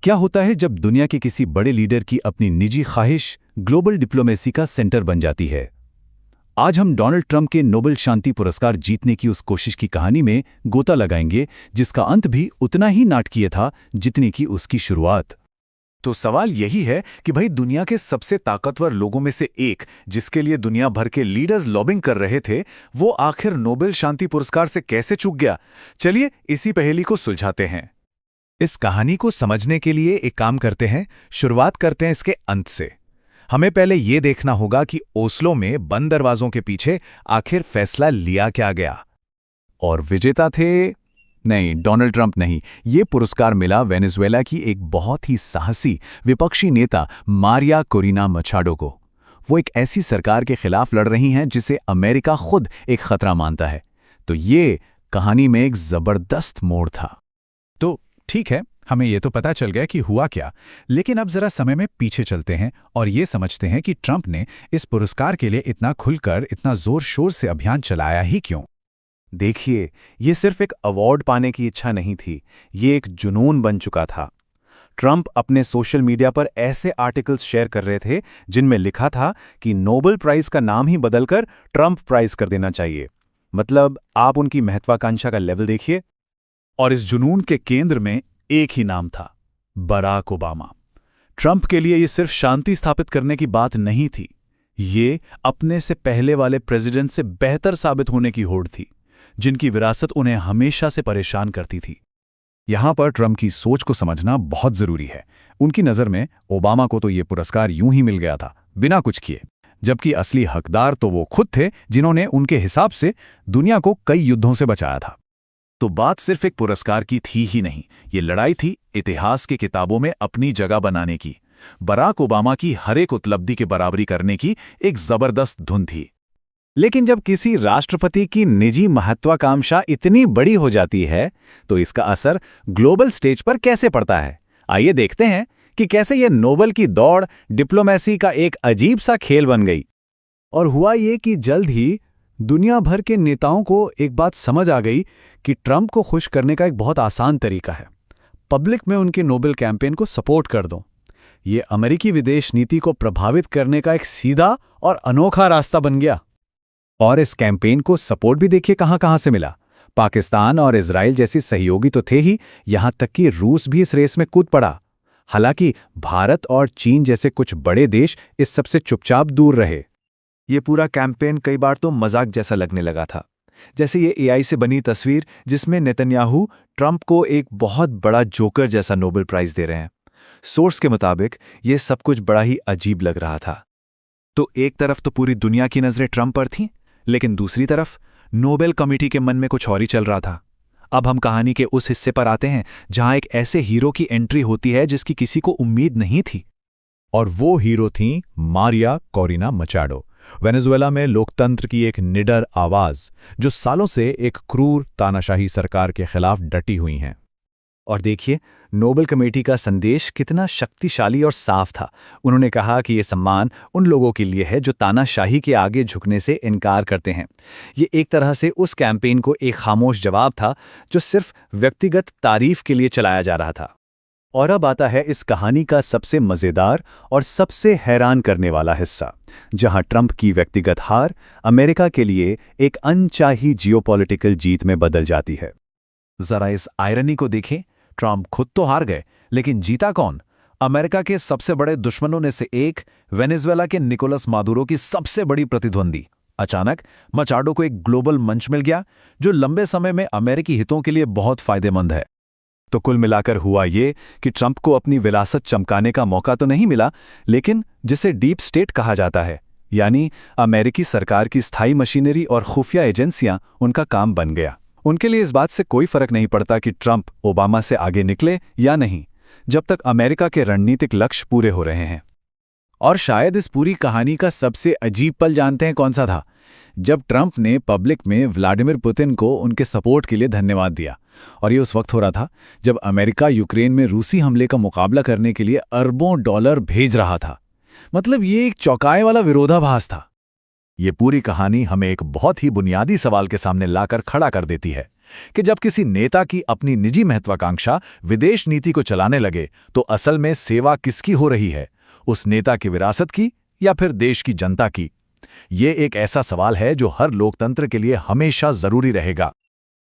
क्या होता है जब दुनिया के किसी बड़े लीडर की अपनी निजी ख्वाहिश ग्लोबल डिप्लोमेसी का सेंटर बन जाती है? आज हम डोनाल्ड ट्रंप के नोबेल शांति पुरस्कार जीतने की उस कोशिश की कहानी में गोता लगाएंगे, जिसका अंत भी उतना ही नाटकीय था जितनी की उसकी शुरुआत। तो सवाल यही है कि भाई दुनिया के सबसे ताकतवर लोगों में से एक, जिसके लिए दुनिया भर के लीडर्स लॉबिंग कर रहे थे, वो आखिर नोबेल शांति पुरस्कार से कैसे चूक गया? चलिए इसी पहेली को सुलझाते हैं। इस कहानी को समझने के लिए एक काम करते हैं, शुरुआत करते हैं इसके अंत से। हमें पहले ये देखना होगा कि ओस्लो में बंद दरवाजों के पीछे आखिर फैसला लिया क्या गया। और विजेता थे? नहीं, डोनाल्ड ट्रंप नहीं। ये पुरस्कार मिला वेनेजुएला की एक बहुत ही साहसी विपक्षी नेता मारिया कोरिना मछाडो को। वो एक ऐसी सरकार के खिलाफ लड़ रही हैं जिसे अमेरिका खुद एक खतरा मानता है। तो ये कहानी में एक जबरदस्त मोड़ था। तो ठीक है, हमें ये तो पता चल गया कि हुआ क्या, लेकिन अब जरा समय में पीछे चलते हैं और ये समझते हैं कि ट्रंप ने इस पुरस्कार के लिए इतना खुलकर, इतना जोर शोर से अभियान चलाया ही क्यों। देखिए, ये सिर्फ एक अवार्ड पाने की इच्छा नहीं थी, ये एक जुनून बन चुका था। ट्रंप अपने सोशल मीडिया पर ऐसे आर्टिकल्स शेयर कर रहे थे जिनमें लिखा था कि नोबेल प्राइज का नाम ही बदलकर ट्रंप प्राइज कर देना चाहिए। मतलब आप उनकी महत्वाकांक्षा का लेवल देखिए। और इस जुनून के केंद्र में एक ही नाम था, बराक ओबामा। ट्रंप के लिए ये सिर्फ शांति स्थापित करने की बात नहीं थी, ये अपने से पहले वाले प्रेसिडेंट से बेहतर साबित होने की होड़ थी, जिनकी विरासत उन्हें हमेशा से परेशान करती थी। यहां पर ट्रंप की सोच को समझना बहुत जरूरी है। उनकी नजर में ओबामा को तो ये पुरस्कार यूं ही मिल गया था, बिना कुछ किए, जबकि असली हकदार तो वो खुद थे जिन्होंने उनके हिसाब से दुनिया को कई युद्धों से बचाया था। तो बात सिर्फ एक पुरस्कार की थी ही नहीं, ये लड़ाई थी इतिहास की किताबों में अपनी जगह बनाने की, बराक ओबामा की हर एक उपलब्धि के बराबरी करने की एक जबरदस्त धुन थी। लेकिन जब किसी राष्ट्रपति की निजी महत्वाकांक्षा इतनी बड़ी हो जाती है, तो इसका असर ग्लोबल स्टेज पर कैसे पड़ता है? आइए देखते हैं कि कैसे यह नोबेल की दौड़ डिप्लोमेसी का एक अजीब सा खेल बन गई। और हुआ ये कि जल्द ही दुनिया भर के नेताओं को एक बात समझ आ गई कि ट्रंप को खुश करने का एक बहुत आसान तरीका है, पब्लिक में उनके नोबेल कैंपेन को सपोर्ट कर दो। ये अमेरिकी विदेश नीति को प्रभावित करने का एक सीधा और अनोखा रास्ता बन गया। और इस कैंपेन को सपोर्ट भी देखिए कहां से मिला। पाकिस्तान और इजराइल जैसे सहयोगी तो थे ही, यहां तक कि रूस भी इस रेस में कूद पड़ा। हालांकि भारत और चीन जैसे कुछ बड़े देश इस सबसे चुपचाप दूर रहे। ये पूरा कैंपेन कई बार तो मजाक जैसा लगने लगा था, जैसे ये एआई से बनी तस्वीर जिसमें नेतन्याहू ट्रंप को एक बहुत बड़ा जोकर जैसा नोबेल प्राइज दे रहे हैं। सोर्स के मुताबिक ये सब कुछ बड़ा ही अजीब लग रहा था। तो एक तरफ तो पूरी दुनिया की नजरें ट्रंप पर थीं, लेकिन दूसरी तरफ नोबेल कमेटी के मन में कुछ और ही चल रहा था। अब हम कहानी के उस हिस्से पर आते हैं जहां एक ऐसे हीरो की एंट्री होती है जिसकी किसी को उम्मीद नहीं थी। और वो हीरो थीं मारिया कोरिना मचाडो, वेनेजुएला में लोकतंत्र की एक निडर आवाज, जो सालों से एक क्रूर तानाशाही सरकार के खिलाफ डटी हुई हैं। और देखिए, नोबेल कमेटी का संदेश कितना शक्तिशाली और साफ था। उन्होंने कहा कि ये सम्मान उन लोगों के लिए है जो तानाशाही के आगे झुकने से इनकार करते हैं। ये एक तरह से उस कैंपेन को एक खामोश जवाब था जो सिर्फ व्यक्तिगत तारीफ के लिए चलाया जा रहा था। और अब आता है इस कहानी का सबसे मजेदार और सबसे हैरान करने वाला हिस्सा, जहां ट्रंप की व्यक्तिगत हार अमेरिका के लिए एक अनचाही जियोपॉलिटिकल जीत में बदल जाती है। जरा इस आयरनी को देखें, ट्रंप खुद तो हार गए, लेकिन जीता कौन? अमेरिका के सबसे बड़े दुश्मनों में से एक, वेनेजुएला के निकोलस मादुरो की सबसे बड़ी प्रतिद्वंदी। अचानक मचाडो को एक ग्लोबल मंच मिल गया जो लंबे समय में अमेरिकी हितों के लिए बहुत फायदेमंद है। तो कुल मिलाकर हुआ ये कि ट्रंप को अपनी विरासत चमकाने का मौका तो नहीं मिला, लेकिन जिसे डीप स्टेट कहा जाता है, यानी अमेरिकी सरकार की स्थायी मशीनरी और खुफिया एजेंसियां, उनका काम बन गया। उनके लिए इस बात से कोई फर्क नहीं पड़ता कि ट्रंप ओबामा से आगे निकले या नहीं, जब तक अमेरिका के रणनीतिक लक्ष्य पूरे हो रहे हैं। और शायद इस पूरी कहानी का सबसे अजीब पल जानते हैं कौन सा था? जब ट्रंप ने पब्लिक में व्लादिमीर पुतिन को उनके सपोर्ट के लिए धन्यवाद दिया। और ये उस वक्त हो रहा था जब अमेरिका यूक्रेन में रूसी हमले का मुकाबला करने के लिए अरबों डॉलर भेज रहा था। मतलब ये एक चौंकाए वाला विरोधाभास था। ये पूरी कहानी हमें एक बहुत ही बुनियादी सवाल के सामने लाकर खड़ा कर देती है कि जब किसी नेता की अपनी निजी महत्वाकांक्षा विदेश नीति को चलाने लगे तो असल में सेवा किसकी हो रही है, उस नेता की विरासत की या फिर देश की जनता की? ये एक ऐसा सवाल है जो हर लोकतंत्र के लिए हमेशा जरूरी रहेगा।